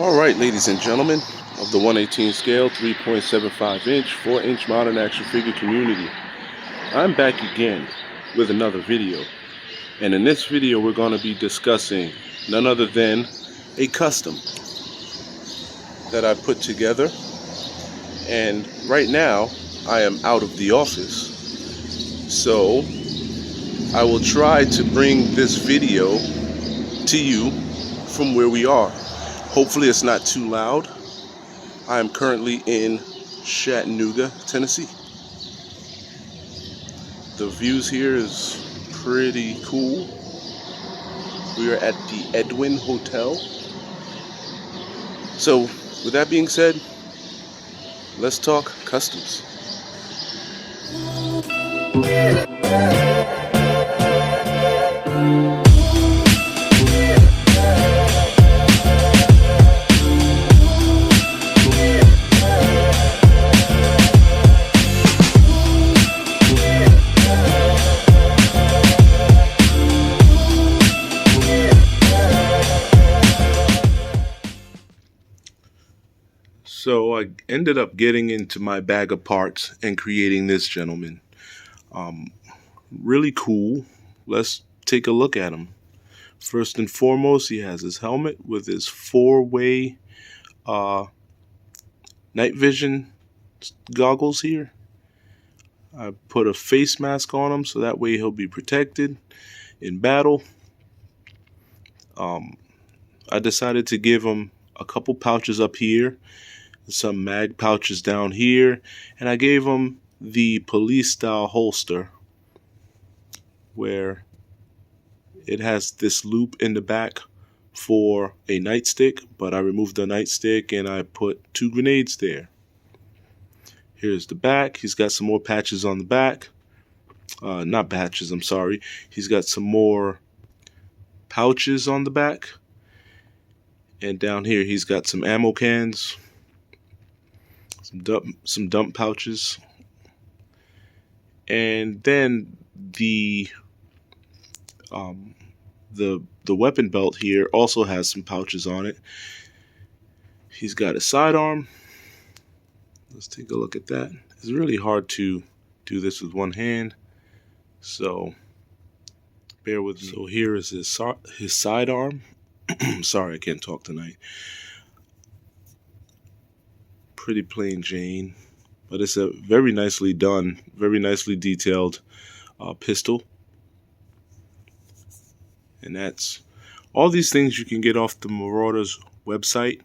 Alright, ladies and gentlemen of the 118 scale, 3.75 inch, 4 inch modern action figure community. I'm back again with another video. And in this video we're going to be discussing none other than a custom that I put together. And right now I am out of the office. So I will try to bring this video to you from where we are. Hopefully it's not too loud. I am currently in Chattanooga, Tennessee. The views here is pretty cool. We are at the Edwin Hotel. So with that being said, let's talk customs. So I ended up getting into my bag of parts and creating this gentleman. Really cool. Let's take a look at him. First and foremost, he has his helmet with his four-way night vision goggles here. I put a face mask on him so that way he'll be protected in battle. I decided to give him a couple pouches up here, some mag pouches down here, and I gave him the police style holster where it has this loop in the back for a nightstick, but I removed the nightstick and I put 2 grenades there. Here's the back. He's got some more patches on the back. Not patches, I'm sorry. He's got some more pouches on the back. And down here he's got some ammo cans, some dump pouches, and then the weapon belt here also has some pouches on it. He's got a sidearm. Let's take a look at that. It's really hard to do this with one hand, so bear with me. So here is his sidearm. Sorry, I can't talk tonight. Pretty plain Jane, but it's a very nicely done, very nicely detailed pistol. And that's all these things you can get off the Marauders website.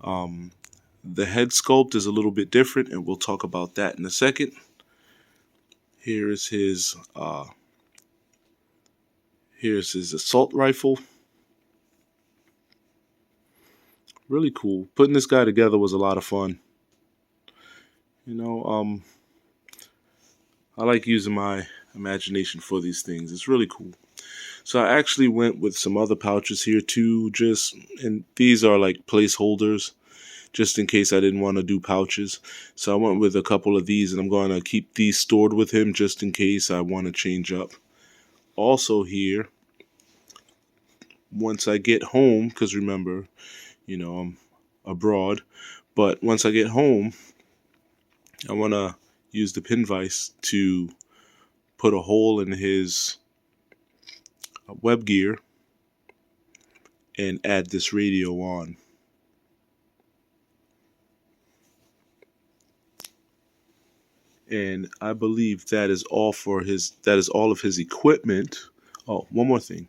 The head sculpt is a little bit different, and we'll talk about that in a second. Here is his here's his assault rifle. Really cool. Putting this guy together was a lot of fun. You know, I like using my imagination for these things. It's really cool. So I actually went with some other pouches here too, and these are like placeholders, just in case I didn't want to do pouches. So I went with a couple of these, and I'm going to keep these stored with him just in case I want to change up. Also here, once I get home, because remember, you know, I'm abroad, but once I get home, I want to use the pin vise to put a hole in his web gear and add this radio on. And I believe that is all of his equipment. Oh, one more thing.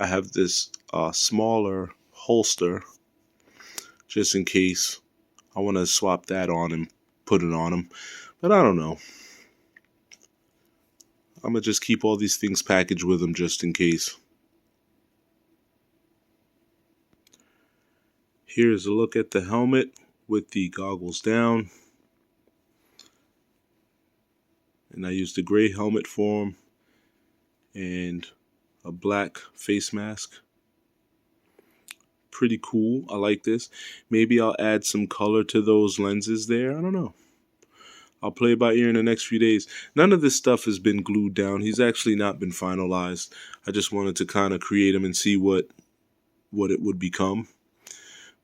I have this smaller holster just in case I want to swap that on and put it on him. But I don't know. I'm going to just keep all these things packaged with him just in case. Here's a look at the helmet with the goggles down. And I used a gray helmet for him and a black face mask. Pretty cool. I like this. Maybe I'll add some color to those lenses there. I don't know. I'll play it by ear in the next few days. None of this stuff has been glued down. He's actually not been finalized. I just wanted to kind of create him and see what it would become.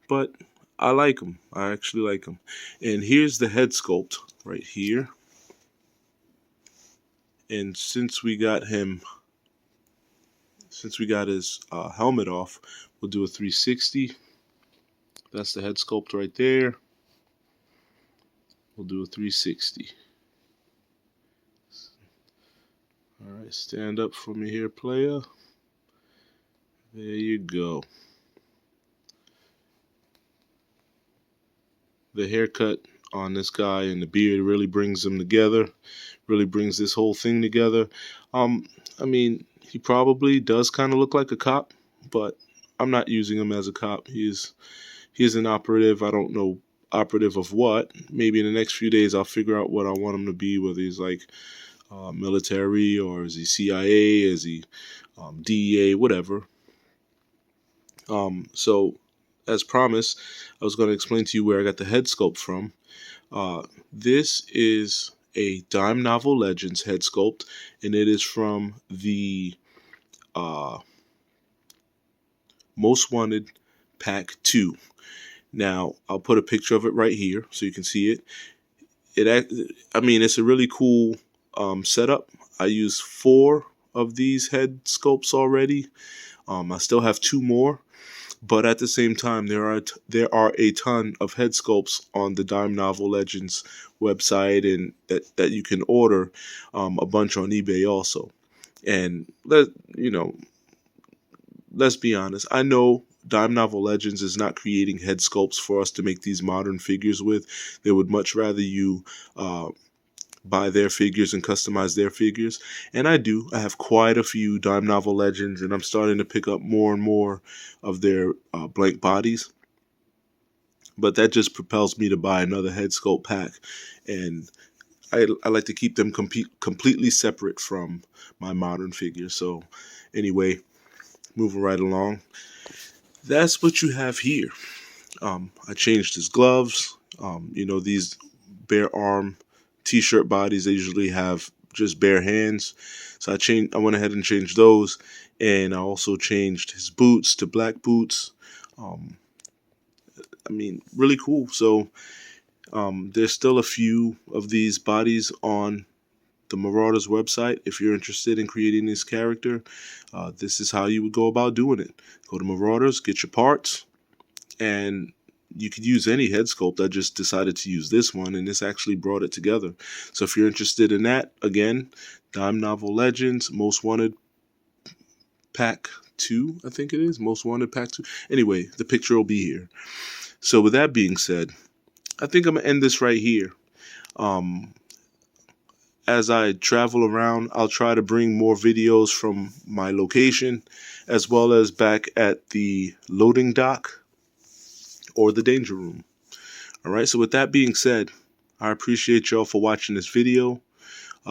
but I like them. I actually like them. And here's the head sculpt right here. And since we got his helmet off, we'll do a 360. That's the head sculpt right there. We'll do a 360. All right, stand up for me here, player. There you go. The haircut on this guy and the beard really brings them together, really brings this whole thing together. I mean, he probably does kind of look like a cop, but I'm not using him as a cop. He's an operative. I don't know operative of what. Maybe in the next few days I'll figure out what I want him to be, whether he's like military, or is he CIA, is he DEA, whatever. So as promised, I was going to explain to you where I got the head sculpt from. This is a Dime Novel Legends head sculpt, and it is from the Most Wanted Pack 2. Now, I'll put a picture of it right here so you can see it. It's a really cool setup. I used 4 of these head sculpts already. I still have 2 more. But at the same time, there are a ton of head sculpts on the Dime Novel Legends website, and that you can order a bunch on eBay also. And let's be honest. I know Dime Novel Legends is not creating head sculpts for us to make these modern figures with. They would much rather you buy their figures and customize their figures. And I do. I have quite a few Dime Novel Legends, and I'm starting to pick up more and more of their blank bodies. But that just propels me to buy another head sculpt pack. And I like to keep them completely separate from my modern figures. So anyway, moving right along. That's what you have here. I changed his gloves. These bare arm t-shirt bodies, they usually have just bare hands, so I went ahead and changed those, and I also changed his boots to black boots. Really cool. So there's still a few of these bodies on the Marauders website. If you're interested in creating this character, this is how you would go about doing it. Go to Marauders, get your parts, and you could use any head sculpt. I just decided to use this one, and this actually brought it together. So if you're interested in that, again, Dime Novel Legends, Most Wanted Pack 2, I think it is. Most Wanted Pack 2. Anyway, the picture will be here. So with that being said, I think I'm going to end this right here. As I travel around, I'll try to bring more videos from my location, as well as back at the loading dock or the danger room. Alright, so with that being said, I appreciate y'all for watching this video.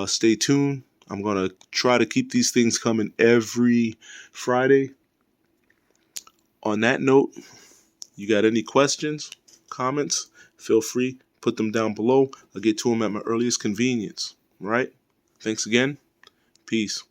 Stay tuned. I'm going to try to keep these things coming every Friday. On that note, you got any questions, comments, feel free, put them down below. I'll get to them at my earliest convenience. Alright, thanks again. Peace.